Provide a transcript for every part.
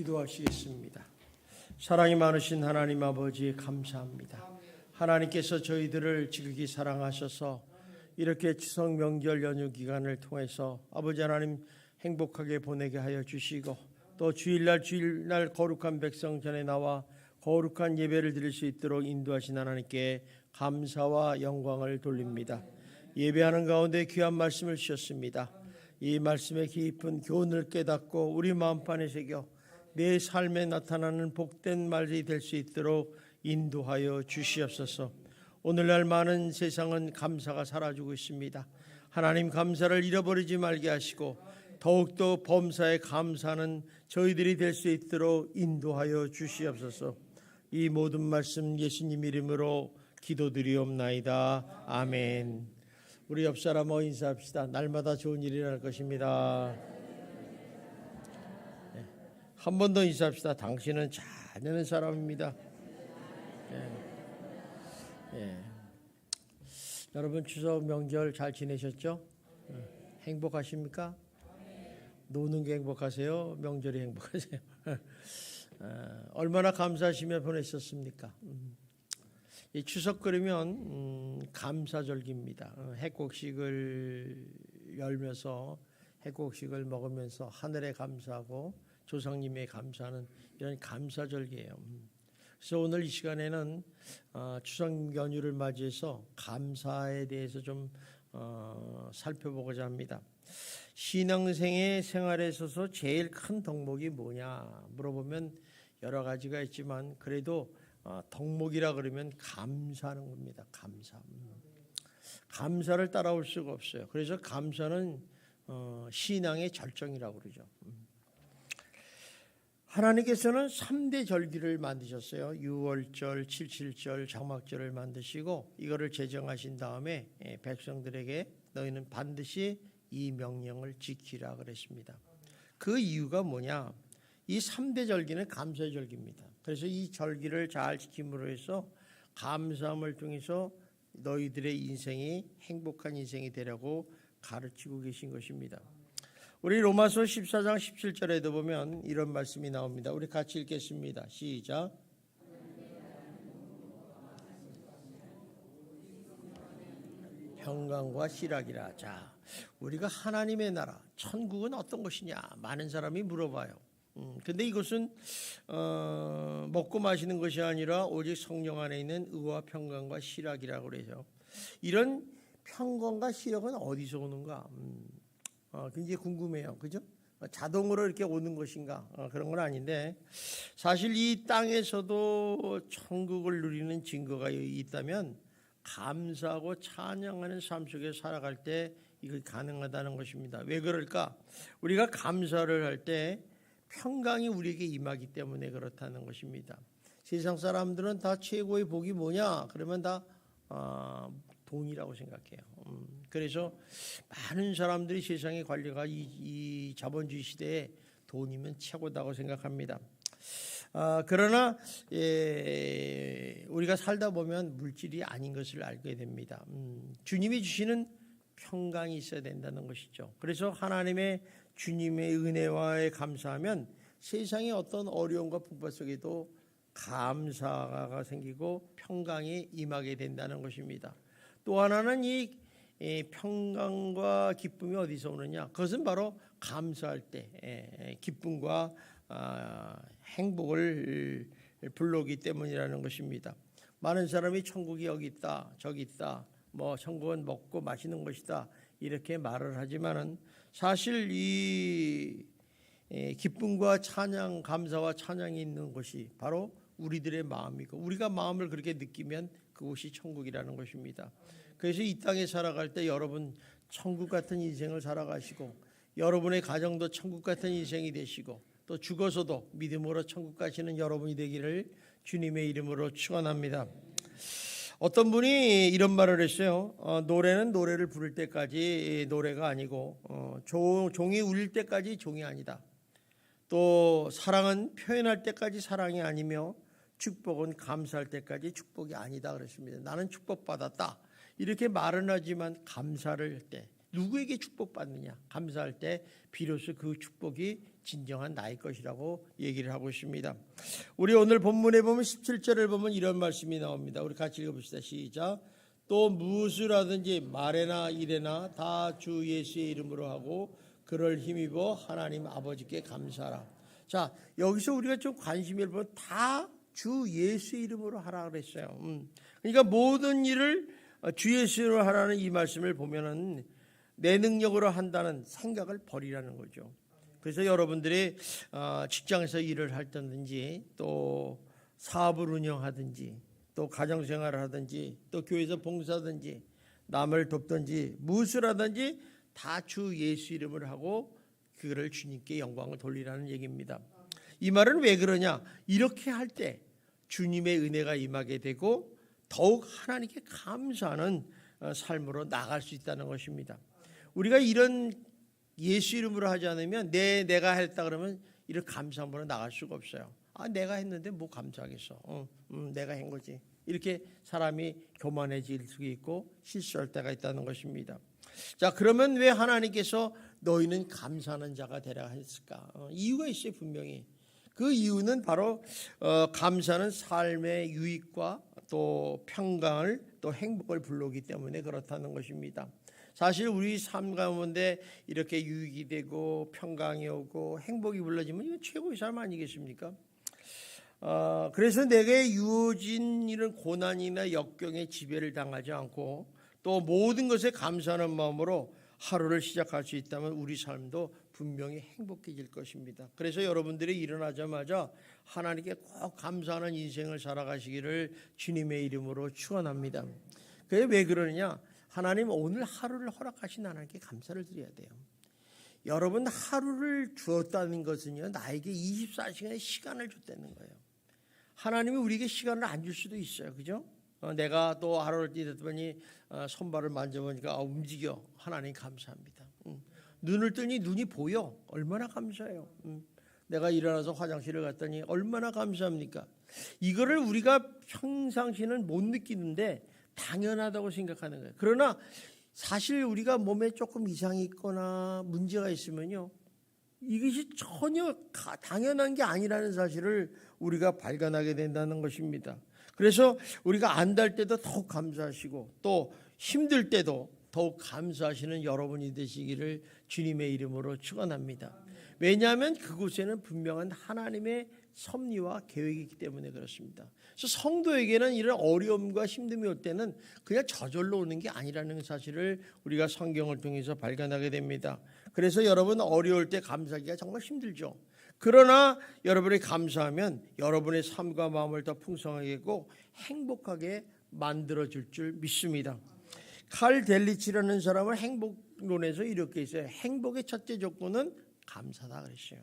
기도하시겠습니다. 사랑이 많으신 하나님 아버지 감사합니다. 하나님께서 저희들을 지극히 사랑하셔서 이렇게 추석 명절 연휴 기간을 통해서 아버지 하나님 행복하게 보내게 하여 주시고 또 주일날 거룩한 백성 전에 나와 거룩한 예배를 드릴 수 있도록 인도하신 하나님께 감사와 영광을 돌립니다. 예배하는 가운데 귀한 말씀을 주셨습니다. 이 말씀의 깊은 교훈을 깨닫고 우리 마음판에 새겨 내 삶에 나타나는 복된 말이 될 수 있도록 인도하여 주시옵소서. 오늘날 많은 세상은 감사가 사라지고 있습니다. 하나님 감사를 잃어버리지 말게 하시고 더욱더 범사에 감사하는 저희들이 될 수 있도록 인도하여 주시옵소서. 이 모든 말씀 예수님 이름으로 기도드리옵나이다. 아멘. 우리 옆 사람과 인사합시다. 날마다 좋은 일이 날 것입니다. 한 번 더 인사합시다. 당신은 잘 되는 사람입니다. 여러분 추석 명절 잘 지내셨죠? 행복하십니까? 노는 게 행복하세요? 명절이 행복하세요? 얼마나 감사하시며 보내셨습니까? 이 추석 그러면 감사절기입니다. 해곡식을 열면서 해곡식을 먹으면서 하늘에 감사하고 조상님에 감사하는 이런 감사절기예요. 그래서 오늘 이 시간에는 추석 연휴를 맞이해서 감사에 대해서 좀 살펴보고자 합니다. 신앙생의 생활에 있어서 제일 큰 덕목이 뭐냐 물어보면 여러 가지가 있지만 그래도 덕목이라 그러면 감사하는 겁니다. 감사를 따라올 수가 없어요. 그래서 감사는 신앙의 절정이라고 그러죠. 하나님께서는 3대 절기를 만드셨어요. 6월절, 77절, 장막절을 만드시고 이거를 제정하신 다음에 백성들에게 너희는 반드시 이 명령을 지키라 그랬습니다. 그 이유가 뭐냐? 이 3대 절기는 감사의 절기입니다. 그래서 이 절기를 잘 지킴으로 해서 감사함을 통해서 너희들의 인생이 행복한 인생이 되라고 가르치고 계신 것입니다. 우리 로마서 14장 17절에도 보면 이런 말씀이 나옵니다. 우리 같이 읽겠습니다. 시작. 평강과 희락이라. 자, 우리가 하나님의 나라, 천국은 어떤 것이냐? 많은 사람이 물어봐요. 근데 이것은 먹고 마시는 것이 아니라 오직 성령 안에 있는 의와 평강과 희락이라고 그래요. 이런 평강과 희락은 어디서 오는가? 굉장히 궁금해요. 그죠? 자동으로 이렇게 오는 것인가? 그런 건 아닌데 사실 이 땅에서도 천국을 누리는 증거가 있다면 감사하고 찬양하는 삶 속에 살아갈 때 이거 가능하다는 것입니다. 왜 그럴까? 우리가 감사를 할 때 평강이 우리에게 임하기 때문에 그렇다는 것입니다. 세상 사람들은 다 최고의 복이 뭐냐? 그러면 다 돈이라고 생각해요. 그래서 많은 사람들이 세상의 관리가 이 자본주의 시대에 돈이면 최고다고 생각합니다. 그러나 우리가 살다 보면 물질이 아닌 것을 알게 됩니다. 주님이 주시는 평강이 있어야 된다는 것이죠. 그래서 하나님의 주님의 은혜와에 감사하면 세상의 어떤 어려움과 풍파 속에도 감사가 생기고 평강이 임하게 된다는 것입니다. 또 하나는 이 평강과 기쁨이 어디서 오느냐? 그것은 바로 감사할 때 기쁨과 행복을 불러오기 때문이라는 것입니다. 많은 사람이 천국이 여기 있다, 저기 있다, 뭐 천국은 먹고 마시는 것이다 이렇게 말을 하지만은 사실 이 기쁨과 찬양, 감사와 찬양이 있는 것이 바로 우리들의 마음이고 우리가 마음을 그렇게 느끼면 그곳이 천국이라는 것입니다. 그래서 이 땅에 살아갈 때 여러분 천국 같은 인생을 살아가시고 여러분의 가정도 천국 같은 인생이 되시고 또 죽어서도 믿음으로 천국 가시는 여러분이 되기를 주님의 이름으로 축원합니다. 어떤 분이 이런 말을 했어요. 노래는 노래를 부를 때까지 노래가 아니고 종이 울릴 때까지 종이 아니다. 또 사랑은 표현할 때까지 사랑이 아니며 축복은 감사할 때까지 축복이 아니다 그랬습니다. 나는 축복받았다 이렇게 말은 하지만 감사를 할 때 누구에게 축복받느냐? 감사할 때 비로소 그 축복이 진정한 나의 것이라고 얘기를 하고 있습니다. 우리 오늘 본문에 보면 17절을 보면 이런 말씀이 나옵니다. 우리 같이 읽어봅시다. 시작. 또 무엇을 하든지 말에나 일에나 다 주 예수의 이름으로 하고 그를 힘입어 하나님 아버지께 감사하라. 자, 여기서 우리가 좀 관심을 보면 다 주 예수의 이름으로 하라 그랬어요. 그러니까 모든 일을 주 예수로 하라는 이 말씀을 보면은 내 능력으로 한다는 생각을 버리라는 거죠. 그래서 여러분들이 직장에서 일을 할 때든지 또 사업을 운영하든지 또 가정생활을 하든지 또 교회에서 봉사하든지 남을 돕든지 무엇을 하든지 다 주 예수 이름을 하고 그를 주님께 영광을 돌리라는 얘기입니다. 이 말은 왜 그러냐? 이렇게 할 때 주님의 은혜가 임하게 되고 더욱 하나님께 감사하는 삶으로 나갈 수 있다는 것입니다. 우리가 이런 예수 이름으로 하지 않으면 내가 했다 그러면 이런 감사함으로 나갈 수가 없어요. 내가 했는데 뭐 감사하겠어. 내가 한 거지. 이렇게 사람이 교만해질 수 있고 실수할 때가 있다는 것입니다. 자, 그러면 왜 하나님께서 너희는 감사하는 자가 되라 했을까? 이유가 있어요, 분명히. 그 이유는 바로 감사는 삶의 유익과 또 평강을 또 행복을 불러오기 때문에 그렇다는 것입니다. 사실 우리 삶 가운데 이렇게 유익이 되고 평강이 오고 행복이 불러지면 이건 최고의 삶 아니겠습니까? 그래서 내게 주어진 이런 고난이나 역경에 지배를 당하지 않고 또 모든 것에 감사하는 마음으로 하루를 시작할 수 있다면 우리 삶도 분명히 행복해질 것입니다. 그래서 여러분들이 일어나자마자 하나님께 꼭 감사하는 인생을 살아가시기를 주님의 이름으로 축원합니다. 그게 왜 그러느냐? 하나님 오늘 하루를 허락하신 하나님께 감사를 드려야 돼요. 여러분 하루를 주었다는 것은요 나에게 24시간의 시간을 줬다는 거예요. 하나님이 우리에게 시간을 안 줄 수도 있어요. 그죠? 내가 또 하루를 뛰었더니 손발을 만져보니까 움직여. 하나님 감사합니다. 눈을 뜨니 눈이 보여. 얼마나 감사해요. 내가 일어나서 화장실을 갔더니 얼마나 감사합니까? 이거를 우리가 평상시는 못 느끼는데 당연하다고 생각하는 거예요. 그러나 사실 우리가 몸에 조금 이상이 있거나 문제가 있으면요 이것이 전혀 당연한 게 아니라는 사실을 우리가 발견하게 된다는 것입니다. 그래서 우리가 안달 때도 더욱 감사하시고 또 힘들 때도 더욱 감사하시는 여러분이 되시기를 주님의 이름으로 축원합니다. 왜냐하면 그곳에는 분명한 하나님의 섭리와 계획이 있기 때문에 그렇습니다. 그래서 성도에게는 이런 어려움과 힘듦이 올 때는 그냥 저절로 오는 게 아니라는 사실을 우리가 성경을 통해서 발견하게 됩니다. 그래서 여러분 어려울 때 감사하기가 정말 힘들죠. 그러나 여러분이 감사하면 여러분의 삶과 마음을 더 풍성하게 하고 행복하게 만들어줄 줄 믿습니다. 칼 델리치라는 사람은 행복론에서 이렇게 있어요. 행복의 첫째 조건은 감사다 그랬어요.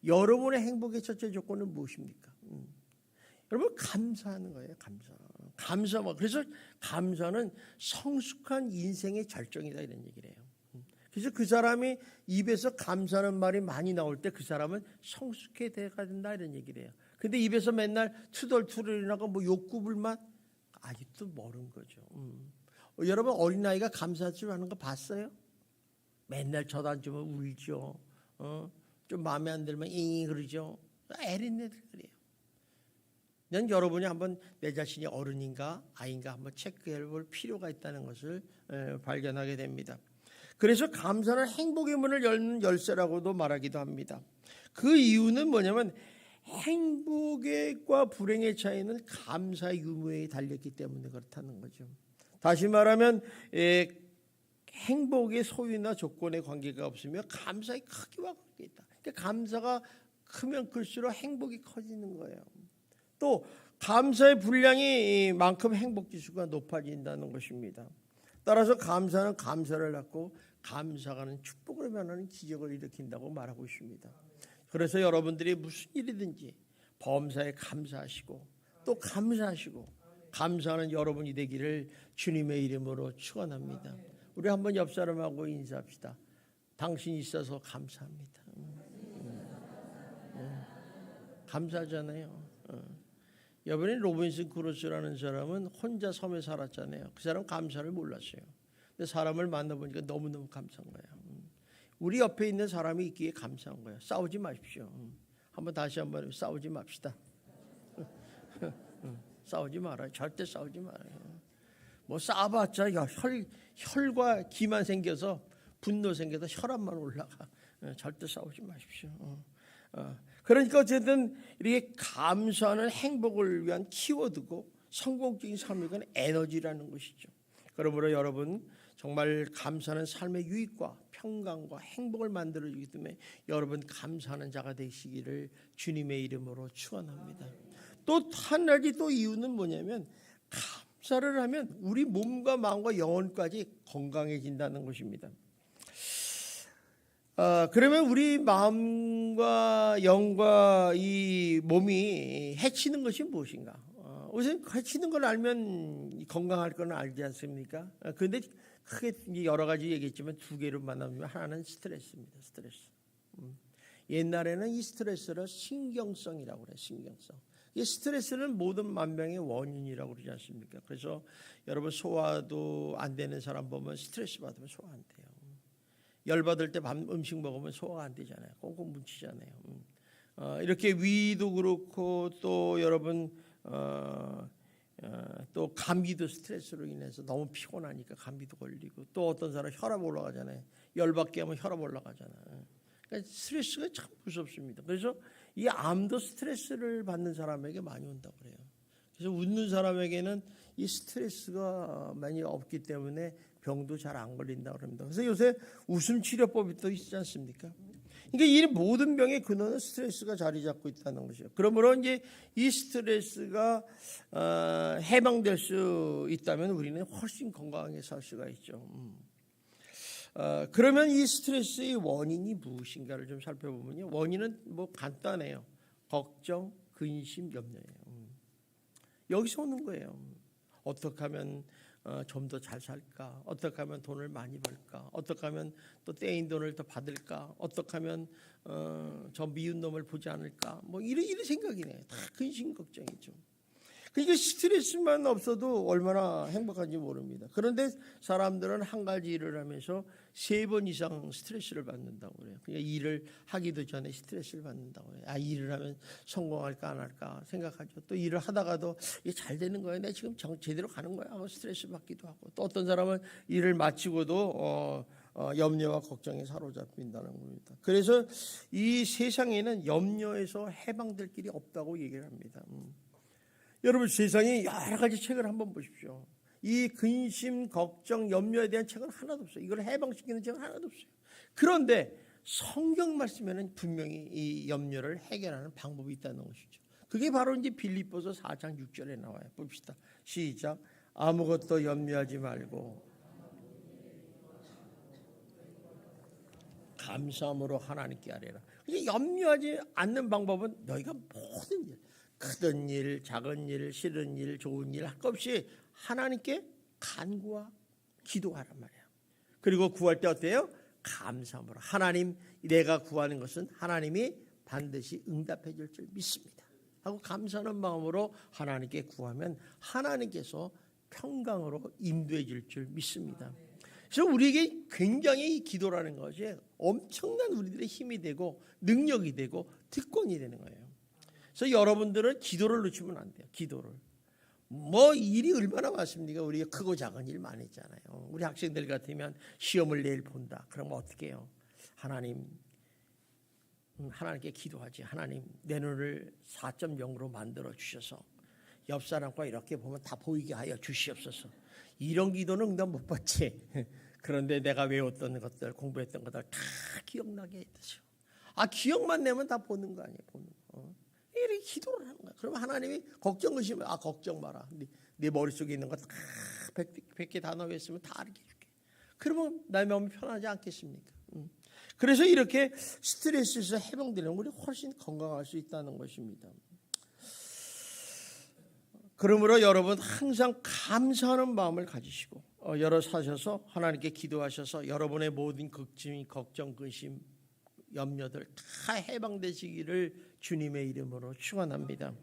여러분의 행복의 첫째 조건은 무엇입니까? 여러분 감사하는 거예요. 감사. 그래서 감사는 성숙한 인생의 절정이다 이런 얘기를 해요. 그래서 그 사람이 입에서 감사하는 말이 많이 나올 때 그 사람은 성숙해 돼가 된다 이런 얘기를 해요. 근데 입에서 맨날 투덜투덜이나고 뭐 욕구불만 아직도 모르는 거죠. 여러분 어린아이가 감사할 줄 아는 거 봤어요? 맨날 쳐다주면 울죠. 좀 마음에 안 들면 잉 그러죠. 애린애들 그래요. 난 여러분이 한번 내 자신이 어른인가 아이인가 한번 체크해 볼 필요가 있다는 것을 발견하게 됩니다. 그래서 감사는 행복의 문을 열는 열쇠라고도 말하기도 합니다. 그 이유는 뭐냐면 행복과 불행의 차이는 감사의 유무에 달렸기 때문에 그렇다는 거죠. 다시 말하면 행복의 소유나 조건의 관계가 없으며 감사의 크기와 관계가 있다. 그러니까 감사가 크면 클수록 행복이 커지는 거예요. 또 감사의 분량이 만큼 행복지수가 높아진다는 것입니다. 따라서 감사는 감사를 낳고 감사가는 축복으로 변하는 기적을 일으킨다고 말하고 있습니다. 그래서 여러분들이 무슨 일이든지 범사에 감사하시고 또 감사하시고 감사하는 여러분이 되기를 주님의 이름으로 축원합니다. 우리 한번 옆 사람하고 인사합시다. 당신이 있어서 감사합니다. 감사하잖아요. 이번에 로빈슨 크루소라는 사람은 혼자 섬에 살았잖아요. 그 사람 감사를 몰랐어요. 사람을 만나보니까 너무너무 감사한 거예요. 우리 옆에 있는 사람이 있기에 감사한 거예요. 싸우지 마십시오. 한번 다시 한번 싸우지 맙시다. 싸우지 말아요. 절대 싸우지 말아요. 뭐 싸워봤자 혈과 기만 생겨서 분노 생겨서 혈압만 올라가. 절대 싸우지 마십시오. 그러니까 어쨌든 이렇게 감사하는 행복을 위한 키워드고 성공적인 삶을 위한 에너지라는 것이죠. 그러므로 여러분 정말 감사하는 삶의 유익과 평강과 행복을 만들어주기 때문에 여러분 감사하는 자가 되시기를 주님의 이름으로 축원합니다. 또 한 가지 또 이유는 뭐냐면 감사를 하면 우리 몸과 마음과 영혼까지 건강해진다는 것입니다. 그러면 우리 마음과 영과 이 몸이 해치는 것이 무엇인가? 우선 해치는 걸 알면 건강할 건 알지 않습니까? 그런데 크게 여러 가지 얘기했지만 두 개로 만나면 하나는 스트레스입니다. 스트레스. 옛날에는 이 스트레스를 신경성이라고 그래요. 신경성. 이 스트레스는 모든 만병의 원인이라고 그러지 않습니까? 그래서 여러분 소화도 안 되는 사람 보면 스트레스 받으면 소화 안 돼요. 열받을 때 음식 먹으면 소화가 안 되잖아요. 꽁꽁 뭉치잖아요. 이렇게 위도 그렇고 또 여러분 또 감기도 스트레스로 인해서 너무 피곤하니까 감기도 걸리고 또 어떤 사람 혈압 올라가잖아요. 열받게 하면 혈압 올라가잖아요. 그러니까 스트레스가 참 무섭습니다. 그래서 이 암도 스트레스를 받는 사람에게 많이 온다고 그래요. 그래서 웃는 사람에게는 이 스트레스가 많이 없기 때문에 병도 잘 안 걸린다고 합니다. 그래서 요새 웃음 치료법이 또 있지 않습니까? 그러니까 이 모든 병의 근원은 스트레스가 자리 잡고 있다는 것이죠. 그러므로 이제 이 스트레스가 해방될 수 있다면 우리는 훨씬 건강하게 살 수가 있죠. 그러면 이 스트레스의 원인이 무엇인가를 좀 살펴보면요. 원인은 뭐 간단해요. 걱정, 근심, 염려예요. 여기서 오는 거예요. 어떻게 하면 좀 더 잘 살까? 어떻게 하면 돈을 많이 벌까? 어떻게 하면 또 떼인 돈을 더 받을까? 어떻게 하면 저 미운 놈을 보지 않을까? 뭐 이런 생각이네요. 다 근심 걱정이죠. 그러니까 스트레스만 없어도 얼마나 행복한지 모릅니다. 그런데 사람들은 한 가지 일을 하면서 3번 이상 스트레스를 받는다고 그래요. 그러니까 일을 하기도 전에 스트레스를 받는다고 해요. 일을 하면 성공할까 안 할까 생각하죠. 또 일을 하다가도 이게 잘 되는 거야. 내가 지금 제대로 가는 거야 하고 스트레스 받기도 하고 또 어떤 사람은 일을 마치고도 염려와 걱정에 사로잡힌다는 겁니다. 그래서 이 세상에는 염려에서 해방될 길이 없다고 얘기를 합니다. 여러분 세상에 여러 가지 책을 한번 보십시오. 이 근심, 걱정, 염려에 대한 책은 하나도 없어요. 이걸 해방시키는 책은 하나도 없어요. 그런데 성경 말씀에는 분명히 이 염려를 해결하는 방법이 있다는 것이죠. 그게 바로 이제 빌립보서 4장 6절에 나와요. 봅시다. 시작. 아무것도 염려하지 말고 감사함으로 하나님께 아뢰라. 염려하지 않는 방법은 너희가 모든 일, 크든 일, 작은 일, 싫은 일, 좋은 일 할 것 없이 하나님께 간구와 기도하란 말이에요. 그리고 구할 때 어때요? 감사함으로. 하나님, 내가 구하는 것은 하나님이 반드시 응답해 줄 줄 믿습니다 하고 감사하는 마음으로 하나님께 구하면 하나님께서 평강으로 인도해 줄 줄 믿습니다. 그래서 우리에게 굉장히 이 기도라는 것이 엄청난 우리들의 힘이 되고 능력이 되고 특권이 되는 거예요. 그래서 여러분들은 기도를 놓치면 안 돼요. 기도를. 뭐 일이 얼마나 많습니까? 우리가 크고 작은 일 많이 있잖아요. 우리 학생들 같으면 시험을 내일 본다. 그러면 어떻게 해요? 하나님께 기도하지. 하나님 내 눈을 4.0으로 만들어 주셔서 옆 사람과 이렇게 보면 다 보이게 하여 주시옵소서. 이런 기도는 응답 못 받지. 그런데 내가 외웠던 것들, 공부했던 것들 다 기억나게 해주세요. 기억만 내면 다 보는 거 아니에요. 보는 거. 이렇게 기도를 하는 거야. 그러면 하나님이 걱정 의심을 걱정 마라. 네 머릿속에 있는 거 다 100개 단어 외웠으면 다 알게 해줄게. 그러면 나의 마음이 편하지 않겠습니까? 그래서 이렇게 스트레스에서 해방되는 우리 훨씬 건강할 수 있다는 것입니다. 그러므로 여러분 항상 감사하는 마음을 가지시고 여러 사셔서 하나님께 기도하셔서 여러분의 모든 걱정, 근심, 염려들 다 해방되시기를 주님의 이름으로 축원합니다.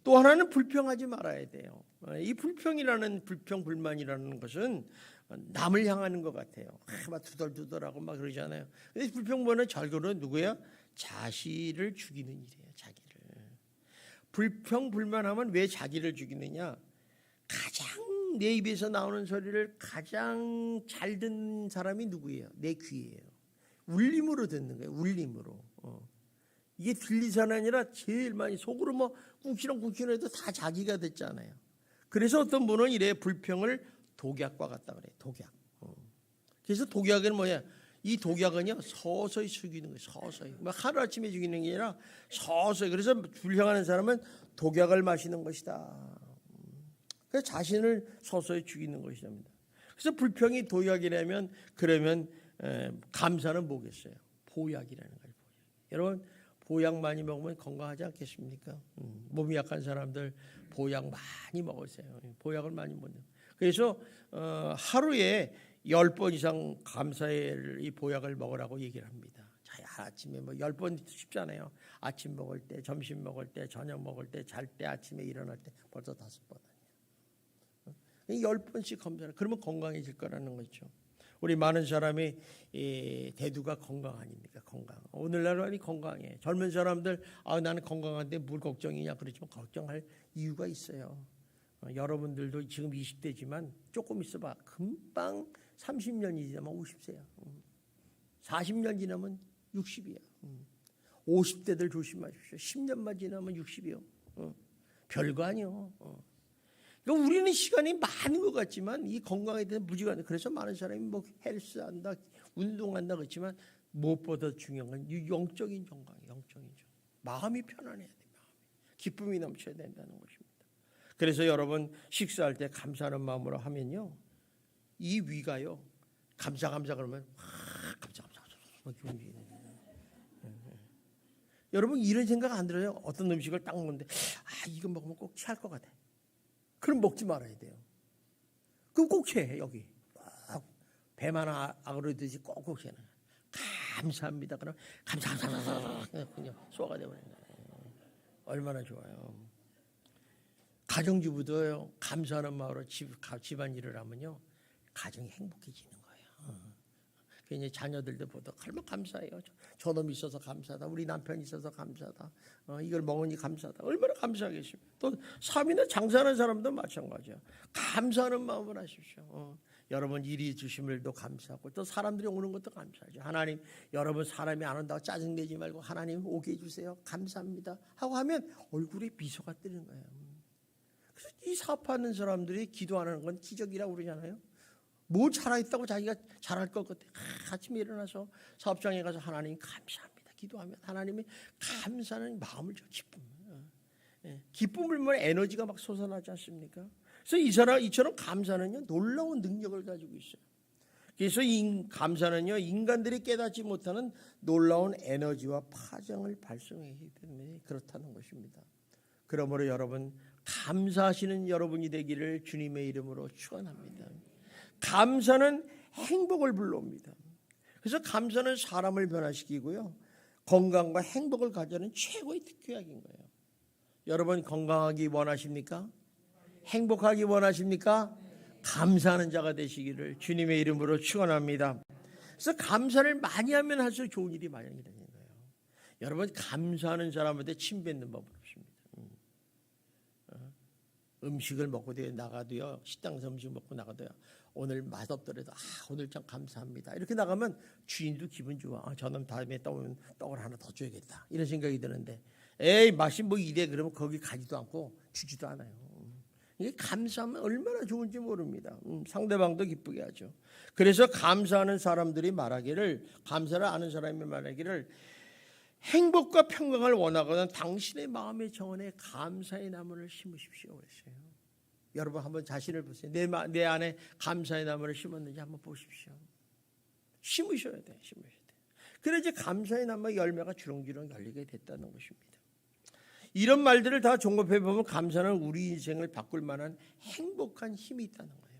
또 하나는 불평하지 말아야 돼요. 이 불평이라는 불만이라는 것은 남을 향하는 것 같아요. 막 두덜두덜하고 막 그러잖아요. 근데 불평보다는 결국은 누구야? 자신을 죽이는 일이에요. 자기를. 불평불만하면 왜 자기를 죽이느냐? 가장 내 입에서 나오는 소리를 가장 잘 듣는 사람이 누구예요? 내 귀예요. 울림으로 듣는 거예요. 울림으로. 이게 들리산이 아니라 제일 많이 속으로 뭐 꿍시렁꿍시렁 해도 다 자기가 듣잖아요. 그래서 어떤 분은 이래 불평을 독약과 같다 그래요. 독약. 그래서 독약은 뭐야? 이 독약은요 서서히 죽이는 거예요. 서서히. 뭐 하루아침에 죽이는 게 아니라 서서히. 그래서 불평하는 사람은 독약을 마시는 것이다. 그래서 자신을 서서히 죽이는 것이랍니다. 그래서 불평이 독약이라면 그러면 감사는 뭐겠어요? 보약이라는 거예요. 보약. 여러분 보약 많이 먹으면 건강하지 않겠습니까? 몸이 약한 사람들 보약 많이 먹으세요. 보약을 많이 먹는. 그래서 하루에 10번 이상 감사의 이 보약을 먹으라고 얘기를 합니다. 자, 아침에 뭐 10번 쉽잖아요. 아침 먹을 때, 점심 먹을 때, 저녁 먹을 때, 잘 때, 아침에 일어날 때 벌써 5번. 10번씩 검사를. 그러면 건강해질 거라는 거죠. 우리 많은 사람이 대두가 건강 아닙니까? 건강. 오늘날 많이 건강해. 젊은 사람들 나는 건강한데 뭘 걱정이냐 그러지만 걱정할 이유가 있어요. 여러분들도 지금 20대지만 조금 있어봐. 금방 30년이 지나면 50세야. 40년 지나면 60이야. 50대들 조심하십시오. 10년만 지나면 60이요. 별거 아니요. 그러니까 우리는 시간이 많은 것 같지만 이 건강에 대한 무지가 않아요. 그래서 많은 사람이 뭐 헬스한다, 운동한다 그렇지만 무엇보다 중요한 건 영적인 건강이에요. 영적인 건강. 마음이 편안해야 돼요. 기쁨이 넘쳐야 된다는 것입니다. 그래서 여러분 식사할 때 감사하는 마음으로 하면요, 이 위가요 감사 그러면 감사 여러분 이런 생각 안 들어요? 어떤 음식을 딱 먹는데 이거 먹으면 꼭 취할 것 같아. 그럼 먹지 말아야 돼요. 그럼 꼭 취해. 여기 꼭 배만 아그러듯이 꼭 취해. 감사합니다. 그럼 감사합니다. 그냥 소화가 되버리는 거예요. 얼마나 좋아요. 가정주부도요 감사하는 마음으로 집안일을 하면요 가정이 행복해지는 거예요. 괜히 자녀들도 보다 얼마나 감사해요. 저놈이 있어서 감사하다. 우리 남편이 있어서 감사하다. 이걸 먹으니 감사하다. 얼마나 감사하겠습니까? 또 삶이나 장사하는 사람도 마찬가지야. 감사하는 마음을 하십시오. 여러분 일이 주신 일도 감사하고 또 사람들이 오는 것도 감사하죠. 하나님 여러분 사람이 안 온다고 짜증내지 말고 하나님 오게 해주세요. 감사합니다. 하고 하면 얼굴에 미소가 뜨는 거예요. 그래서 이 사업하는 사람들이 기도 안 하는 건 기적이라고 그러잖아요. 뭐 잘하겠다고 자기가 잘할 것 같아. 아침에 일어나서 사업장에 가서 하나님 감사합니다. 기도하면 하나님이 감사하는 마음을 줘. 기쁨을 보면 에너지가 막 솟아나지 않습니까? 그래서 이처럼 감사는요 놀라운 능력을 가지고 있어요. 그래서 이 감사는요 인간들이 깨닫지 못하는 놀라운 에너지와 파장을 발생하기 때문에 그렇다는 것입니다. 그러므로 여러분 감사하시는 여러분이 되기를 주님의 이름으로 축원합니다. 감사는 행복을 불러옵니다. 그래서 감사는 사람을 변화시키고요 건강과 행복을 가져는 최고의 특효약인 거예요. 여러분 건강하기 원하십니까? 행복하기 원하십니까? 감사하는 자가 되시기를 주님의 이름으로 축원합니다. 그래서 감사를 많이 하면 할수록 좋은 일이 많이 일어나는 거예요. 여러분 감사하는 사람한테 침 뱉는 법은 없습니다. 음식을 먹고 나가도요 식당에서 음식 먹고 나가도요 오늘 맛없더라도 오늘 참 감사합니다 이렇게 나가면 주인도 기분 좋아. 저놈 다음에 떠오면 떡을 하나 더 줘야겠다 이런 생각이 드는데 에이 맛이 뭐 이래 그러면 거기 가지도 않고 주지도 않아요. 이게 감사하면 얼마나 좋은지 모릅니다. 상대방도 기쁘게 하죠. 그래서 감사하는 사람들이 말하기를 감사를 아는 사람이 말하기를 행복과 평강을 원하거든 당신의 마음의 정원에 감사의 나무를 심으십시오 그랬어요. 여러분 한번 자신을 보세요. 내 안에 감사의 나무를 심었는지 한번 보십시오. 심으셔야 돼. 심으셔야 돼. 그래야지 감사의 나무의 열매가 주렁주렁 열리게 됐다는 것입니다. 이런 말들을 다 종합해 보면 감사는 우리 인생을 바꿀 만한 행복한 힘이 있다는 거예요.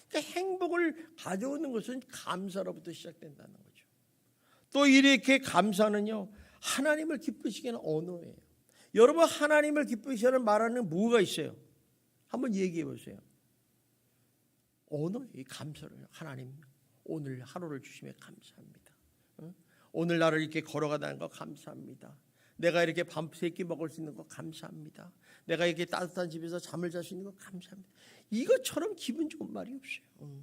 그러니까 행복을 가져오는 것은 감사로부터 시작된다는 거죠. 또 이렇게 감사는요 하나님을 기쁘시게 하는 언어예요. 여러분 하나님을 기쁘시게 하는 말하는 뭐가 있어요? 한번 얘기해 보세요. 오늘 이 감사를 하나님 오늘 하루를 주시면 감사합니다. 오늘 나를 이렇게 걸어가다는 거 감사합니다. 내가 이렇게 밤새끼 먹을 수 있는 거 감사합니다. 내가 이렇게 따뜻한 집에서 잠을 잘 수 있는 거 감사합니다. 이것처럼 기분 좋은 말이 없어요.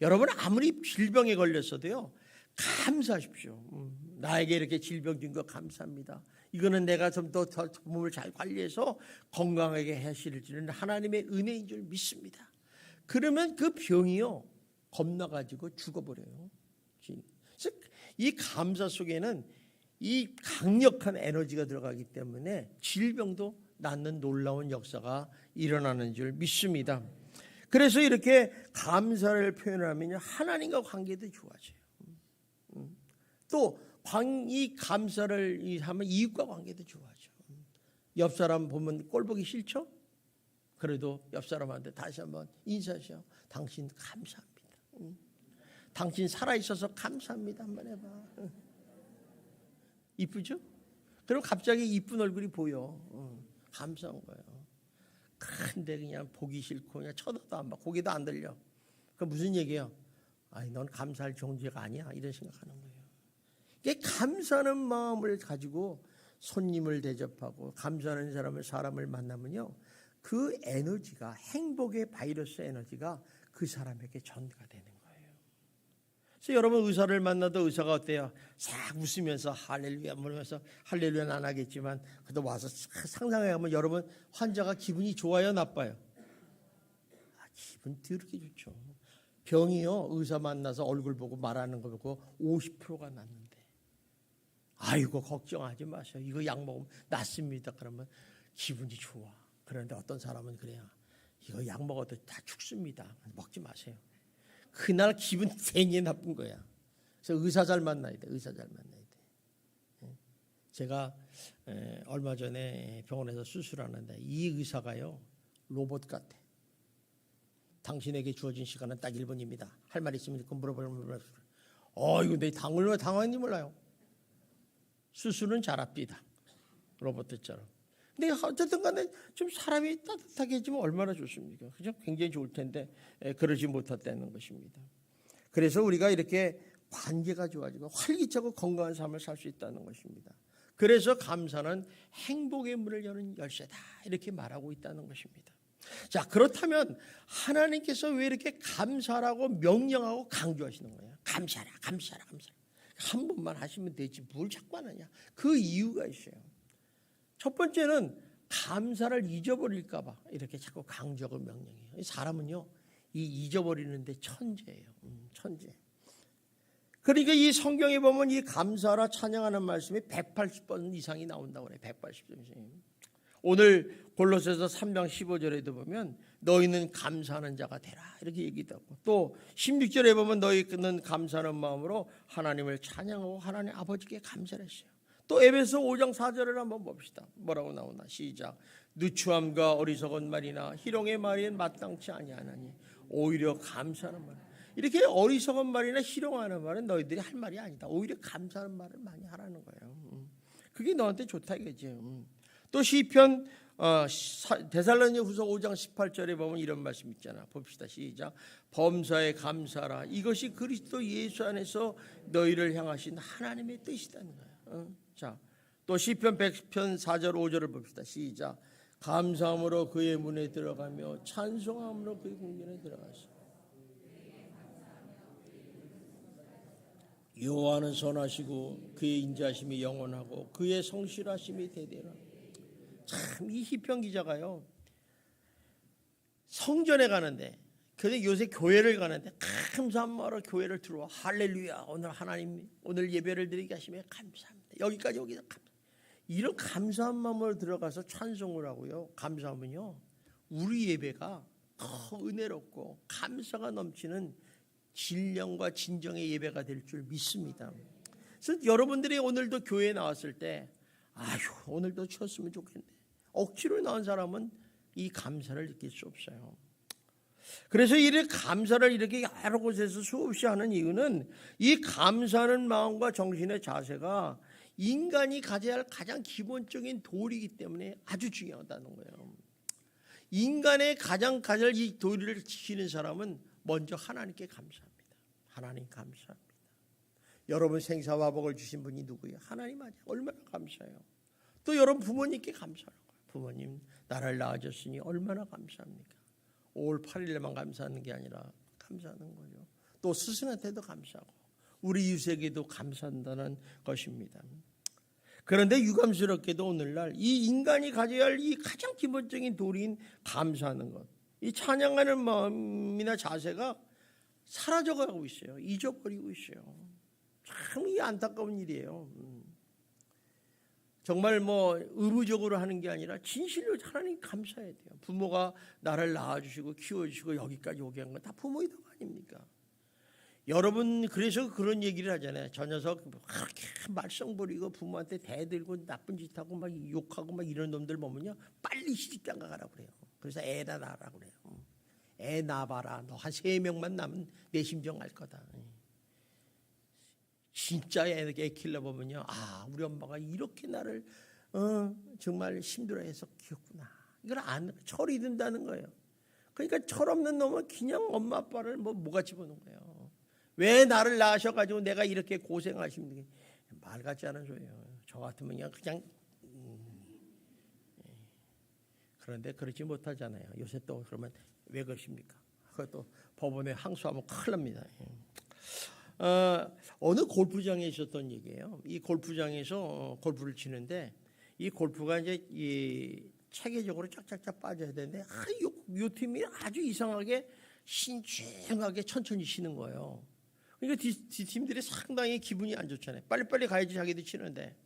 여러분 아무리 질병에 걸렸어도요 감사하십시오. 나에게 이렇게 질병 준 거 감사합니다. 이거는 내가 좀 더 몸을 잘 관리해서 건강하게 하시는 하나님의 은혜인 줄 믿습니다. 그러면 그 병이요 겁나가지고 죽어버려요. 그래서 이 감사 속에는 이 강력한 에너지가 들어가기 때문에 질병도 낫는 놀라운 역사가 일어나는 줄 믿습니다. 그래서 이렇게 감사를 표현하면 하나님과 관계도 좋아져요. 또 이 감사를 하면 이웃과 관계도 좋아져. 옆 사람 보면 꼴 보기 싫죠? 그래도 옆 사람한테 다시 한번 인사하셔. 당신 감사합니다. 당신 살아있어서 감사합니다. 한번 해봐. 이쁘죠? 그럼 갑자기 이쁜 얼굴이 보여. 감사한 거예요. 근데 그냥 보기 싫고 그냥 쳐다도 안 봐. 고개도 안 들려. 그 무슨 얘기예요? 아니 넌 감사할 존재가 아니야. 이런 생각하는 거예요. 이게 감사하는 마음을 가지고 손님을 대접하고 감사하는 사람을 만나면요. 그 에너지가 행복의 바이러스 에너지가 그 사람에게 전가 되는 거예요. 그래서 여러분 의사를 만나도 의사가 어때요? 싹 웃으면서 할렐루야 물으면서 할렐루야는 안 하겠지만 그래도 와서 상상해 보면 여러분 환자가 기분이 좋아요 나빠요? 기분 더럽게 좋죠. 병이요 의사 만나서 얼굴 보고 말하는 거 보고 50%가 낫는데 아이고 걱정하지 마세요. 이거 약 먹으면 낫습니다. 그러면 기분이 좋아. 그런데 어떤 사람은 그래요. 이거 약 먹어도 다 죽습니다. 먹지 마세요. 그날 기분 굉장히 나쁜 거야. 그래서 의사 잘 만나야 돼. 의사 잘 만나야 돼. 제가 얼마 전에 병원에서 수술하는데 이 의사가요. 로봇 같아. 당신에게 주어진 시간은 딱 1분입니다. 할 말 있으면 물어보면 이거 내 당을 당황했는지 몰라요. 수술은 잘합니다. 로봇처럼. 근데 어쨌든 간에 좀 사람이 따뜻하게 해주면 얼마나 좋습니까? 그죠? 굉장히 좋을 텐데 그러지 못했다는 것입니다. 그래서 우리가 이렇게 관계가 좋아지고 활기차고 건강한 삶을 살 수 있다는 것입니다. 그래서 감사는 행복의 문을 여는 열쇠다. 이렇게 말하고 있다는 것입니다. 자, 그렇다면 하나님께서 왜 이렇게 감사라고 명령하고 강조하시는 거예요? 감사라, 감사라, 감사라. 한 번만 하시면 되지 뭘 자꾸 안 하냐. 그 이유가 있어요. 첫 번째는 감사를 잊어버릴까 봐 이렇게 자꾸 강조하고 명령해요. 사람은요 이 잊어버리는데 천재예요. 천재. 그러니까 이 성경에 보면 이 감사라 찬양하는 말씀이 180번 이상이 나온다고 그래요. 180번 이상. 오늘 골로새서 3장 15절에도 보면 너희는 감사하는 자가 되라 이렇게 얘기도 하고 또 16절에 보면 너희는 감사하는 마음으로 하나님을 찬양하고 하나님 아버지께 감사를 했어요. 또 에베소 5장 4절을 한번 봅시다. 뭐라고 나오나 시작. 누추함과 어리석은 말이나 희롱의 말은 마땅치 아니하나니 오히려 감사하는 말. 이렇게 어리석은 말이나 희롱하는 말은 너희들이 할 말이 아니다. 오히려 감사하는 말을 많이 하라는 거예요. 그게 너한테 좋다 이거지. 또 시편 데살로니가후서 5장 18절에 보면 이런 말씀 있잖아. 봅시다. 시작. 범사에 감사라. 이것이 그리스도 예수 안에서 너희를 향하신 하나님의 뜻이라는 거야. 자, 또 시편 100편 4절 5절을 봅시다. 시작. 감사함으로 그의 문에 들어가며 찬송함으로 그의 궁전에 들어가서 여호와는 선하시고 그의 인자하심이 영원하고 그의 성실하심이 대대하라. 참 이 시편 기자가요 성전에 가는데 근데 요새 교회를 가는데 감사함으로 교회를 들어와 할렐루야 오늘 하나님 오늘 예배를 드리게 하시면 감사합니다. 여기까지 이런 감사한 마음으로 들어가서 찬송을 하고요. 감사하면요 우리 예배가 더 은혜롭고 감사가 넘치는 진령과 진정의 예배가 될 줄 믿습니다. 그래서 여러분들이 오늘도 교회에 나왔을 때 아휴 오늘도 쉬었으면 좋겠네. 억지로 나온 사람은 이 감사를 느낄 수 없어요. 그래서 이 감사를 이렇게 여러 곳에서 수없이 하는 이유는 이 감사하는 마음과 정신의 자세가 인간이 가져야 할 가장 기본적인 도리이기 때문에 아주 중요하다는 거예요. 인간의 가장 가져야 할 이 도리를 지키는 사람은 먼저 하나님께 감사합니다. 하나님 감사합니다. 여러분 생사와 복을 주신 분이 누구예요? 하나님 아니에요. 얼마나 감사해요. 또 여러분 부모님께 감사하는 거예요. 부모님 나를 낳아줬으니 얼마나 감사합니까? 5월 8일에만 감사하는 게 아니라 감사하는 거죠. 또 스승한테도 감사하고 우리 이웃에게도 감사한다는 것입니다. 그런데 유감스럽게도 오늘날 이 인간이 가져야 할 이 가장 기본적인 도리인 감사하는 것, 이 찬양하는 마음이나 자세가 사라져가고 있어요. 잊어버리고 있어요. 참 이 안타까운 일이에요. 정말 의무적으로 하는 게 아니라 진실로 하나님 감사해야 돼요. 부모가 나를 낳아주시고 키워주시고 여기까지 오게 한 건 다 부모의 덕 아닙니까? 여러분 그래서 그런 얘기를 하잖아요. 저 녀석 그렇게 말썽 부리고 부모한테 대들고 나쁜 짓 하고 막 욕하고 막 이런 놈들 보면요 빨리 시집장가 가라고 그래요. 그래서 애나 낳으라고 그래요. 애 낳아봐라. 너 한 3명만 낳으면 내 심정 알 거다. 진짜 애 키워보면요, 아 우리 엄마가 이렇게 나를 정말 힘들어해서 키웠구나. 이걸 철이 든다는 거예요. 그러니까 철없는 놈은 그냥 엄마 아빠를 뭐가 집어넣은 거예요. 왜 나를 낳으셔가지고 내가 이렇게 고생하십니까? 말 같지 않은 소리예요. 저 같으면 그냥 그런데 그렇지 못하잖아요. 요새 또 그러면 왜 그러십니까? 그것도 법원에 항소하면 큰일 납니다. 어느 골프장에 있었던 얘기예요. 이 골프장에서 골프를 치는데 이 골프가 이제 이 체계적으로 쫙쫙쫙 빠져야 되는데 요 팀이 아주 이상하게 신중하게 천천히 치는 거예요. 그러니까 팀들이 상당히 기분이 안 좋잖아요. 빨리빨리 가야지 자기도 치는데.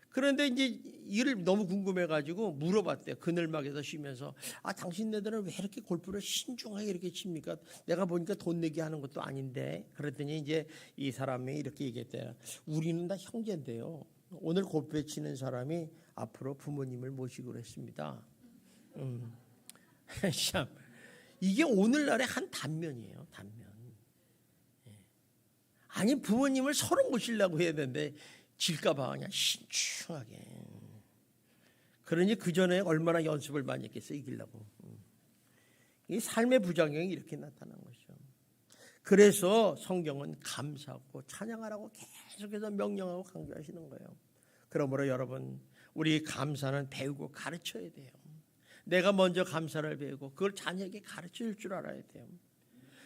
그런데 이제 이를 너무 궁금해가지고 물어봤대요. 그늘막에서 쉬면서 당신네들은 왜 이렇게 골프를 신중하게 이렇게 칩니까? 내가 보니까 돈 내기 하는 것도 아닌데. 그랬더니 이제 이 사람이 이렇게 얘기했대요. 우리는 다 형제인데요. 오늘 골프에 치는 사람이 앞으로 부모님을 모시기로 했습니다. 참 이게 오늘날의 한 단면이에요. 단면. 아니 부모님을 서로 모시려고 해야 되는데 질까봐 그냥 신중하게. 그러니 그 전에 얼마나 연습을 많이 했겠어요. 이기려고. 이 삶의 부작용이 이렇게 나타난 것이죠. 그래서 성경은 감사하고 찬양하라고 계속해서 명령하고 강조하시는 거예요. 그러므로 여러분 우리 감사는 배우고 가르쳐야 돼요. 내가 먼저 감사를 배우고 그걸 자녀에게 가르칠 줄 알아야 돼요.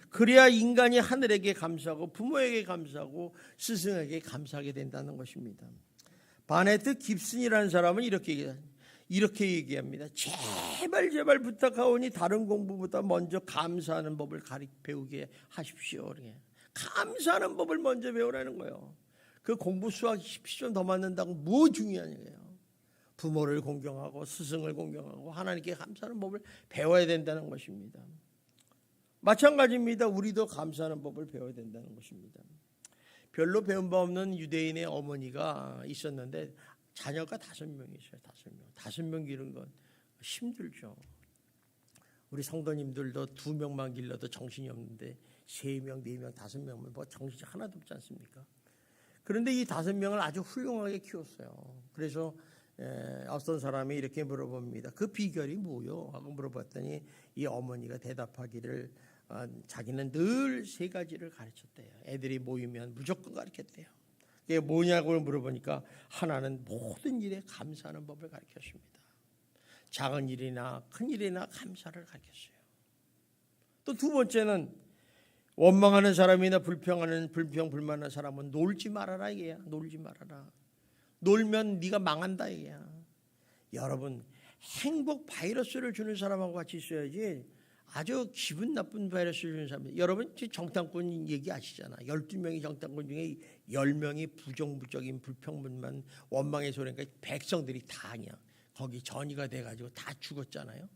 그래야 인간이 하늘에게 감사하고 부모에게 감사하고 스승에게 감사하게 된다는 것입니다. 바네트 깁슨이라는 사람은 이렇게 얘기합니다. 제발 부탁하오니 다른 공부보다 먼저 감사하는 법을 배우게 하십시오. 감사하는 법을 먼저 배우라는 거예요. 그 공부 수학 10점 더 맞는다고 뭐 중요한 얘기예요. 부모를 공경하고 스승을 공경하고 하나님께 감사하는 법을 배워야 된다는 것입니다. 마찬가지입니다. 우리도 감사하는 법을 배워야 된다는 것입니다. 별로 배운 바 없는 유대인의 어머니가 있었는데 자녀가 5명이 있어요. 5명. 5명 기르는 건 힘들죠. 우리 성도님들도 2명만 길러도 정신이 없는데 3명, 4명, 5명은 뭐 정신이 하나도 없지 않습니까? 그런데 이 5명을 아주 훌륭하게 키웠어요. 그래서 어떤 사람이 이렇게 물어봅니다. 그 비결이 뭐요? 하고 물어봤더니 이 어머니가 대답하기를 자기는 늘 3가지를 가르쳤대요. 애들이 모이면 무조건 가르쳤대요. 그게 뭐냐고 물어보니까 하나는 모든 일에 감사하는 법을 가르쳤습니다. 작은 일이나 큰 일이나 감사를 가르쳤어요. 또 2번째는 원망하는 사람이나 불평불만한 사람은 놀지 말아라 이게야. 놀지 말아라. 놀면 네가 망한다 이게야. 여러분 행복 바이러스를 주는 사람하고 같이 있어야지 아주 기분 나쁜 바이러스를 주는 사람. 여러분 정탐꾼 얘기 아시잖아. 12명의 정탐꾼 중에 10명이 부정부적인 불평불만 원망의 소리니까 백성들이 다 아니야. 거기 전이가 돼가지고 다 죽었잖아요.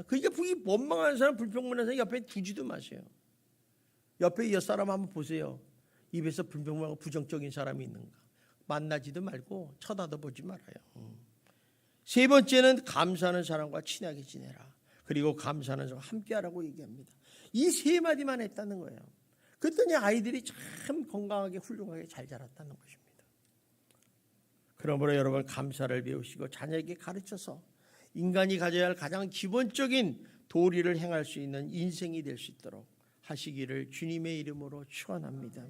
그러니까 원망하는 사람 불평불만한 사람 옆에 두지도 마세요. 옆에 옆 사람 한번 보세요. 입에서 불평불만하고 부정적인 사람이 있는가. 만나지도 말고 쳐다도 보지 말아요. 3번째는 감사하는 사람과 친하게 지내라. 그리고 감사하는 사람과 함께하라고 얘기합니다. 이 3마디만 했다는 거예요. 그랬더니 아이들이 참 건강하게 훌륭하게 잘 자랐다는 것입니다. 그러므로 여러분 감사를 배우시고 자녀에게 가르쳐서 인간이 가져야 할 가장 기본적인 도리를 행할 수 있는 인생이 될 수 있도록 하시기를 주님의 이름으로 축원합니다.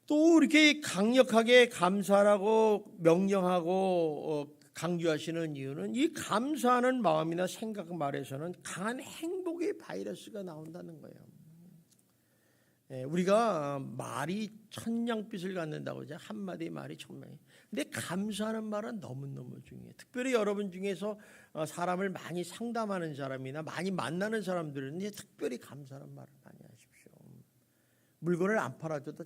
또 이렇게 강력하게 감사라고 명령하고 강조하시는 이유는 이 감사하는 마음이나 생각 말에서는 강한 행복의 바이러스가 나온다는 거예요. 우리가 말이 천냥빚을 갖는다고 하죠. 한마디 말이 천명이. 근데 감사하는 말은 너무너무 중요해요. 특별히 여러분 중에서 사람을 많이 상담하는 사람이나 많이 만나는 사람들은 이제 특별히 감사하는 말을 많이 하십시오. 물건을 안 팔아줘도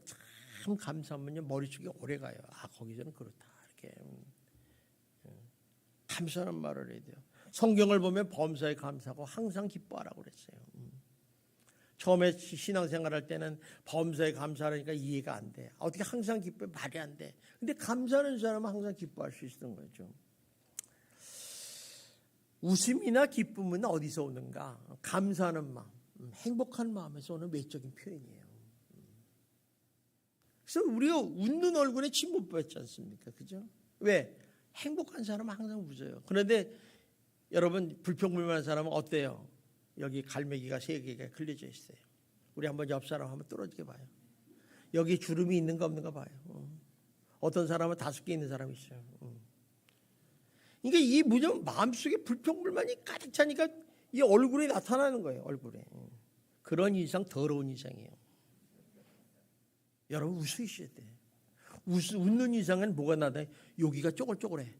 참 감사하면요 머릿속에 오래 가요. 아 거기서는 그렇다 이렇게 감사하는 말을 해야 돼요. 성경을 보면 범사에 감사하고 항상 기뻐하라고 그랬어요. 처음에 신앙생활할 때는 범사에 감사하니까 이해가 안 돼. 어떻게 항상 기뻐해? 말이 안 돼. 근데 감사하는 사람은 항상 기뻐할 수 있는 거죠. 웃음이나 기쁨은 어디서 오는가? 감사하는 마음, 행복한 마음에서 오는 외적인 표현이에요. 그래서 우리가 웃는 얼굴에 침 못 뱉지 않습니까? 그죠? 왜? 행복한 사람은 항상 웃어요. 그런데 여러분 불평불만한 사람은 어때요? 여기 갈매기가 3개가 걸려져 있어요. 우리 한번 옆 사람 한번 뚫어지게 봐요. 여기 주름이 있는가 없는가 봐요. 어떤 사람은 5개 있는 사람이 있어요. 그러니까 이 무정 마음속에 불평불만이 가득 차니까 이 얼굴에 나타나는 거예요. 얼굴에. 그런 이상 더러운 이상이에요. 여러분 웃으셔야 돼. 웃는 이상은 뭐가 나타나요? 여기가 쪼글쪼글해.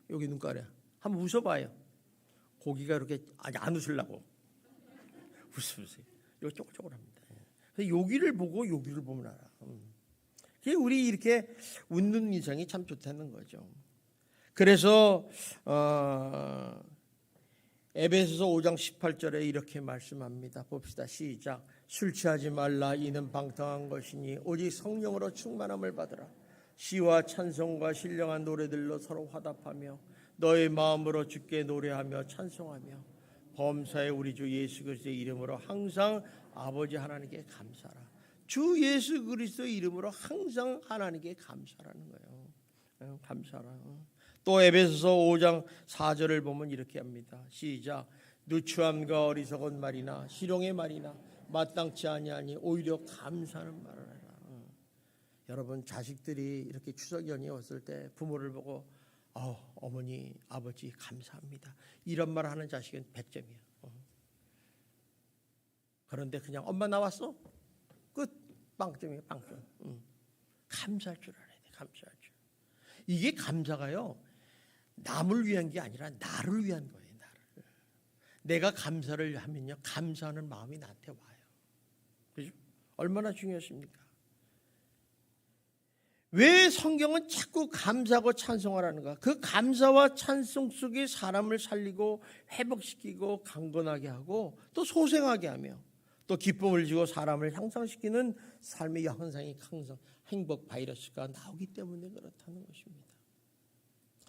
여기 눈가래. 한번 웃어봐요. 고기가 이렇게 안 웃으려고 웃으세요. 이거 쪼글쪼글합니다. 그래서 여기를 보고 여기를 보면 알아. 우리 이렇게 웃는 인상이 참 좋다는 거죠. 그래서 에베소서 5장 18절에 이렇게 말씀합니다. 봅시다. 시작. 술 취하지 말라. 이는 방탕한 것이니 오직 성령으로 충만함을 받으라. 시와 찬송과 신령한 노래들로 서로 화답하며 너의 마음으로 주께 노래하며 찬송하며 범사의 우리 주 예수 그리스도의 이름으로 항상 아버지 하나님께 감사하라. 주 예수 그리스도의 이름으로 항상 하나님께 감사하라는 거예요. 감사하라. 또 에베소서 5장 4절을 보면 이렇게 합니다. 시작. 누추함과 어리석은 말이나 실용의 말이나 마땅치 아니하니 오히려 감사하는 말을 하라. 여러분 자식들이 이렇게 추석 연휴에 왔을 때 부모를 보고 어머니 아버지 감사합니다 이런 말 하는 자식은 100점이야. 그런데 그냥 엄마 나왔어? 끝. 빵점이에요. 빵점. 감사할 줄 알아야 돼. 감사할 줄. 이게 감사가요 남을 위한 게 아니라 나를 위한 거예요. 나를. 내가 감사를 하면요 감사하는 마음이 나한테 와요. 그죠? 얼마나 중요하십니까? 왜 성경은 자꾸 감사하고 찬송하라는가? 그 감사와 찬송 속에 사람을 살리고 회복시키고 강건하게 하고 또 소생하게 하며 또 기쁨을 주고 사람을 향상시키는 삶의 현상이 항상 행복 바이러스가 나오기 때문에 그렇다는 것입니다.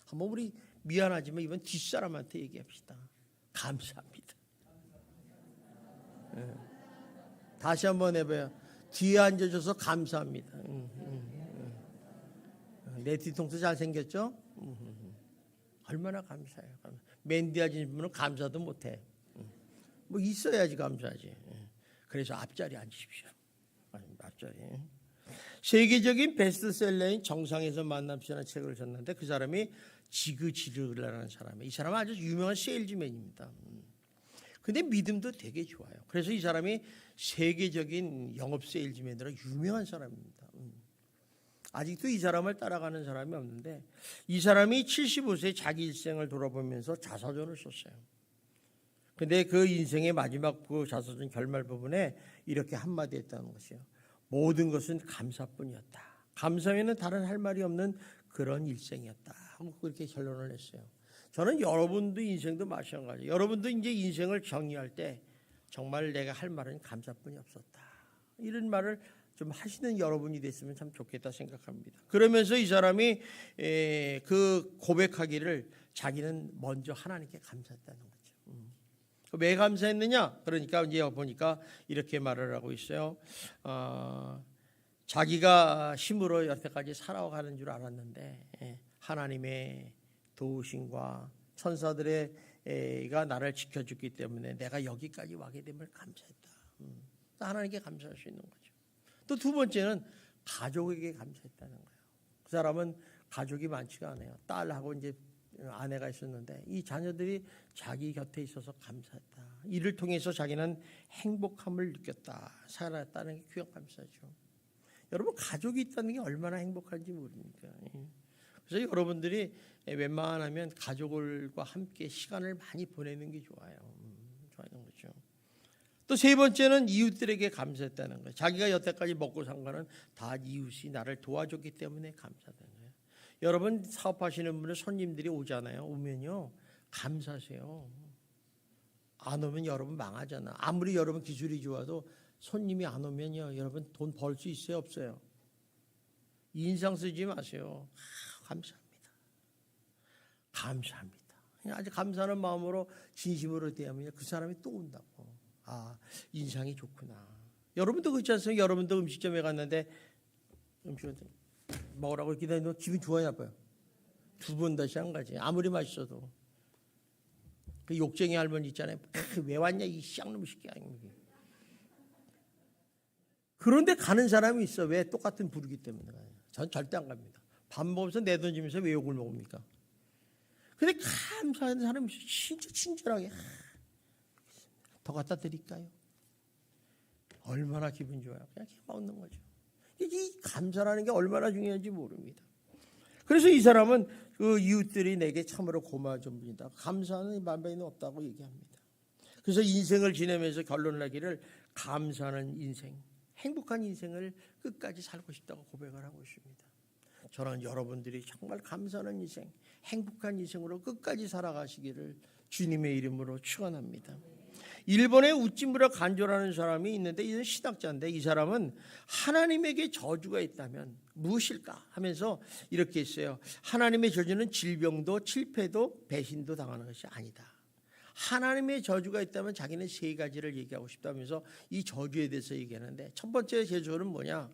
한번 우리 미안하지만 이번 뒷사람한테 얘기합시다. 감사합니다. 네. 다시 한번 해봐요. 뒤에 앉아줘서 감사합니다. 내 뒤통수 잘생겼죠? 얼마나 감사해요. 맨디아진 분은 감사도 못해. 뭐 있어야지 감사하지. 그래서 앞자리에 앉으십시오. 앞자리. 세계적인 베스트셀러인 정상에서 만납시라는 책을 썼는데 그 사람이 지그지르라는 사람이에요. 이 사람은 아주 유명한 세일즈맨입니다. 근데 믿음도 되게 좋아요. 그래서 이 사람이 세계적인 영업 세일즈맨으로 유명한 사람입니다. 아직도 이 사람을 따라가는 사람이 없는데 이 사람이 75세 자기 일생을 돌아보면서 자서전을 썼어요. 근데 그 인생의 마지막 그 자서전 결말 부분에 이렇게 한마디 했다는 것이에요. 모든 것은 감사뿐이었다. 감사에는 다른 할 말이 없는 그런 일생이었다. 하고 그렇게 결론을 냈어요. 저는 여러분도 인생도 마찬가지예요. 여러분도 이제 인생을 정리할 때 정말 내가 할 말은 감사뿐이 없었다. 이런 말을 좀 하시는 여러분이 됐으면 참 좋겠다 생각합니다. 그러면서 이 사람이 그 고백하기를 자기는 먼저 하나님께 감사했다는 거죠. 왜 감사했느냐? 그러니까 이제 보니까 이렇게 말을 하고 있어요. 자기가 힘으로 여태까지 살아가는 줄 알았는데 하나님의 도우심과 천사들의가 나를 지켜주기 때문에 내가 여기까지 와게 됨을 감사했다. 하나님께 감사할 수 있는 거죠. 또 두 번째는 가족에게 감사했다는 거예요. 그 사람은 가족이 많지가 않아요. 딸하고 이제 아내가 있었는데 이 자녀들이 자기 곁에 있어서 감사했다. 이를 통해서 자기는 행복함을 느꼈다. 살아났다는 게 귀한 감사죠. 여러분, 가족이 있다는 게 얼마나 행복한지 모릅니까? 그래서 여러분들이 웬만하면 가족들과 함께 시간을 많이 보내는 게 좋아요. 좋아하는 거죠. 또 세 번째는 이웃들에게 감사했다는 거예요. 자기가 여태까지 먹고 산 거는 다 이웃이 나를 도와줬기 때문에 감사하다는 거예요. 여러분, 사업하시는 분들 손님들이 오잖아요. 오면요, 감사하세요. 안 오면 여러분 망하잖아. 아무리 여러분 기술이 좋아도 손님이 안 오면요, 여러분 돈 벌 수 있어요, 없어요? 인상 쓰지 마세요. 감사합니다. 감사합니다. 아주 감사하는 마음으로 진심으로 대하면 그 사람이 또 온다고. 인상이 좋구나. 여러분도 그렇지 않습니까? 여러분도 음식점에 갔는데 음식을 먹으라고 기다리면 기분 좋아요, 나빠요? 두 번 다시 한 가지. 아무리 맛있어도. 그 욕쟁이 할머니 있잖아요. 왜 왔냐 이 쌍놈 새끼야. 그런데 가는 사람이 있어. 왜? 똑같은 부르기 때문에 가요. 전 절대 안 갑니다. 밥 먹으면서 내던지면서 왜 욕을 먹습니까? 근데 감사하는 사람이 있어. 진짜 친절하게. 더 갖다 드릴까요? 얼마나 기분 좋아요. 그냥 먹는 거죠. 이 감사라는 게 얼마나 중요한지 모릅니다. 그래서 이 사람은 그 이웃들이 내게 참으로 고마운 분이다. 감사하는 만반에는 없다고 얘기합니다. 그래서 인생을 지내면서 결론을 하기를 감사하는 인생, 행복한 인생을 끝까지 살고 싶다고 고백을 하고 있습니다. 저는 여러분들이 정말 감사하는 인생, 행복한 인생으로 끝까지 살아가시기를 주님의 이름으로 축원합니다. 일본에 우찌무라 간조라는 사람이 있는데 이는 신학자인데 이 사람은 하나님에게 저주가 있다면 무엇일까 하면서 이렇게 했어요. 하나님의 저주는 질병도 실패도 배신도 당하는 것이 아니다. 하나님의 저주가 있다면 자기는 세 가지를 얘기하고 싶다면서 이 저주에 대해서 얘기하는데 첫 번째 저주는 뭐냐?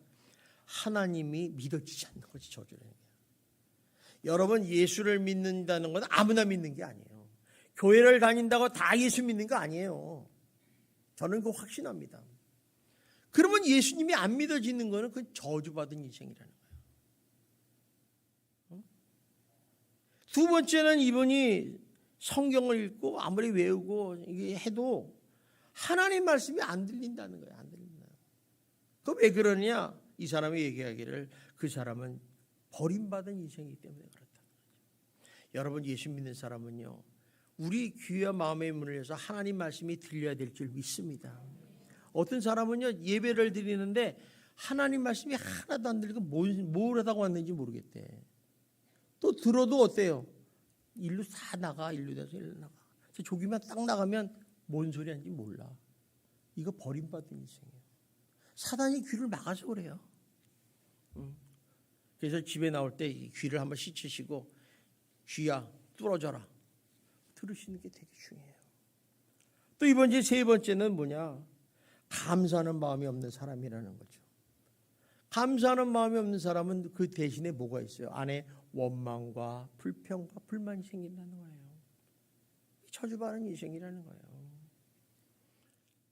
하나님이 믿어지지 않는 것이 저주라는 거예요. 여러분, 예수를 믿는다는 건 아무나 믿는 게 아니에요. 교회를 다닌다고 다 예수 믿는 거 아니에요. 저는 그거 확신합니다. 그러면 예수님이 안 믿어지는 거는 그 저주받은 인생이라는 거예요. 두 번째는 이분이 성경을 읽고 아무리 외우고 이게 해도 하나님 말씀이 안 들린다는 거예요. 안 들린다. 그 왜 그러냐? 이 사람이 얘기하기를 그 사람은 버림받은 인생이기 때문에 그렇다. 여러분, 예수 믿는 사람은요, 우리 귀와 마음의 문을 열어서 하나님 말씀이 들려야 될 줄 믿습니다. 어떤 사람은요, 예배를 드리는데 하나님 말씀이 하나도 안 들리고 뭘 하다가 왔는지 모르겠대. 또 들어도 어때요? 일로 다 나가, 일로 돼서 일로 나가. 조기만 딱 나가면 뭔 소리 하는지 몰라. 이거 버림받은 인생이에요. 사단이 귀를 막아서 그래요. 그래서 집에 나올 때 귀를 한번 씻으시고 귀야 뚫어져라. 들으시는 게 되게 중요해요. 또 이번 세 번째는 뭐냐? 감사하는 마음이 없는 사람이라는 거죠. 감사하는 마음이 없는 사람은 그 대신에 뭐가 있어요? 안에 원망과 불평과 불만이 생긴다는 거예요. 저주받은 인생이라는 거예요.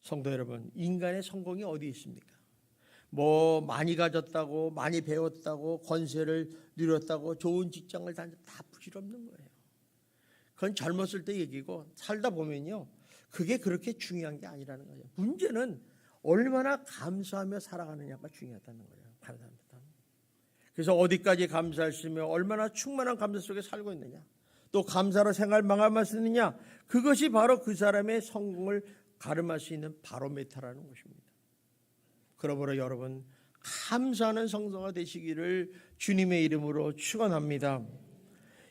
성도 여러분, 인간의 성공이 어디 있습니까? 뭐 많이 가졌다고, 많이 배웠다고, 권세를 누렸다고, 좋은 직장을 다녔다고 다 부질없는 거예요. 그건 젊었을 때 얘기고 살다 보면요, 그게 그렇게 중요한 게 아니라는 거예요. 문제는 얼마나 감사하며 살아가느냐가 중요하다는 거예요. 감사합니다. 그래서 어디까지 감사할 수 있으며 얼마나 충만한 감사 속에 살고 있느냐, 또 감사로 생활 방안만 쓰느냐, 그것이 바로 그 사람의 성공을 가름할 수 있는 바로메터라는 것입니다. 그러므로 여러분, 감사하는 성도가 되시기를 주님의 이름으로 축원합니다.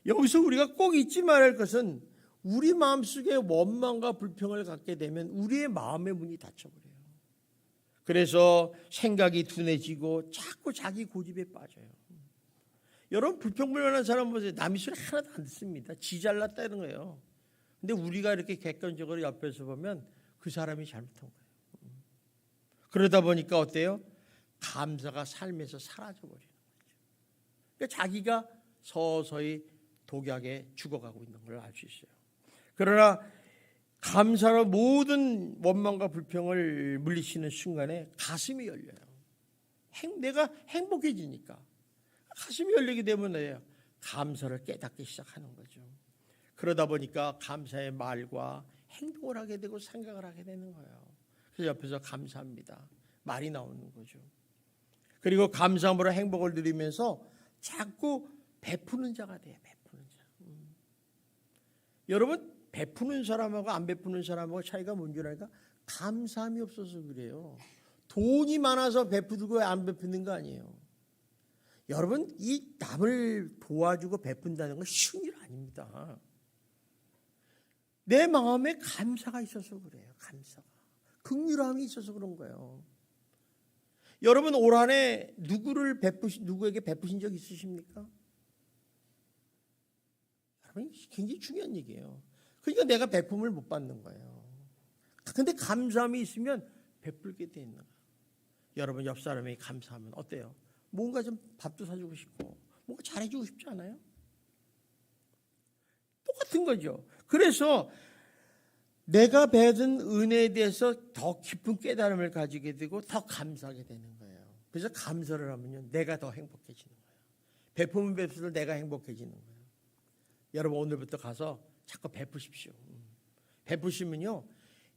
여기서 우리가 꼭 잊지 말아야 할 것은 우리 마음속에 원망과 불평을 갖게 되면 우리의 마음의 문이 닫혀버려요. 그래서 생각이 둔해지고 자꾸 자기 고집에 빠져요. 여러분, 불평불만한 사람 보세요. 남의 소리 하나도 안 듣습니다. 지 잘났다 이런 거예요. 근데 우리가 이렇게 객관적으로 옆에서 보면 그 사람이 잘못한 거예요. 그러다 보니까 어때요? 감사가 삶에서 사라져버리는 거죠. 그러니까 자기가 서서히 독약에 죽어가고 있는 걸 알 수 있어요. 그러나 감사로 모든 원망과 불평을 물리치는 순간에 가슴이 열려요. 내가 행복해지니까 가슴이 열리게 되면 감사를 깨닫기 시작하는 거죠. 그러다 보니까 감사의 말과 행동을 하게 되고 생각을 하게 되는 거예요. 그래서 옆에서 감사합니다 말이 나오는 거죠. 그리고 감사함으로 행복을 누리면서 자꾸 베푸는 자가 돼요. 베푸는 자. 여러분, 베푸는 사람하고 안 베푸는 사람하고 차이가 뭔지 아니까 감사함이 없어서 그래요. 돈이 많아서 베푸고 안 베푸는 거 아니에요. 여러분, 이 남을 도와주고 베푼다는 건 쉬운 일 아닙니다. 내 마음에 감사가 있어서 그래요. 감사가. 긍휼함이 있어서 그런 거예요. 여러분, 올 한 해 누구에게 베푸신 적 있으십니까? 여러분, 굉장히 중요한 얘기예요. 그러니까 내가 베품을 못 받는 거예요. 근데 감사함이 있으면 베풀게 돼 있는 거예요. 여러분, 옆 사람에게 감사하면 어때요? 뭔가 좀 밥도 사주고 싶고 뭔가 잘해주고 싶지 않아요? 똑같은 거죠. 그래서 내가 받은 은혜에 대해서 더 깊은 깨달음을 가지게 되고 더 감사하게 되는 거예요. 그래서 감사를 하면요, 내가 더 행복해지는 거예요. 베푸면 베풀수록 내가 행복해지는 거예요. 여러분, 오늘부터 가서 자꾸 베푸십시오. 베푸시면요,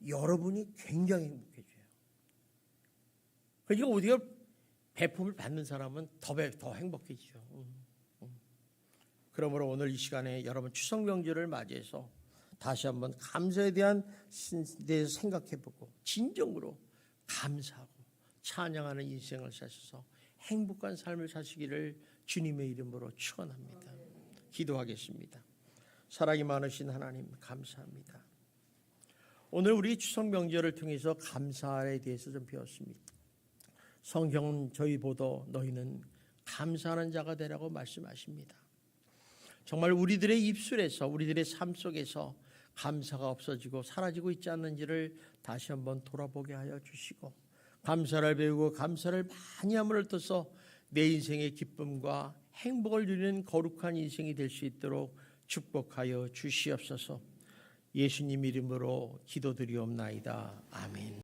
여러분이 굉장히 행복해져요. 그러니까 우리가 베품을 받는 사람은 더 행복해지죠. 그러므로 오늘 이 시간에 여러분 추석 명절을 맞이해서 다시 한번 감사에 대해서 생각해보고 진정으로 감사하고 찬양하는 인생을 사셔서 행복한 삶을 사시기를 주님의 이름으로 축원합니다. 기도하겠습니다. 사랑이 많으신 하나님, 감사합니다. 오늘 우리 추석 명절을 통해서 감사에 대해서 좀 배웠습니다. 성경은 저희 보도 너희는 감사하는 자가 되라고 말씀하십니다. 정말 우리들의 입술에서, 우리들의 삶 속에서 감사가 없어지고 사라지고 있지 않는지를 다시 한번 돌아보게 하여 주시고, 감사를 배우고 감사를 많이 함을 떠서 내 인생의 기쁨과 행복을 누리는 거룩한 인생이 될 수 있도록 축복하여 주시옵소서. 예수님 이름으로 기도드리옵나이다. 아멘.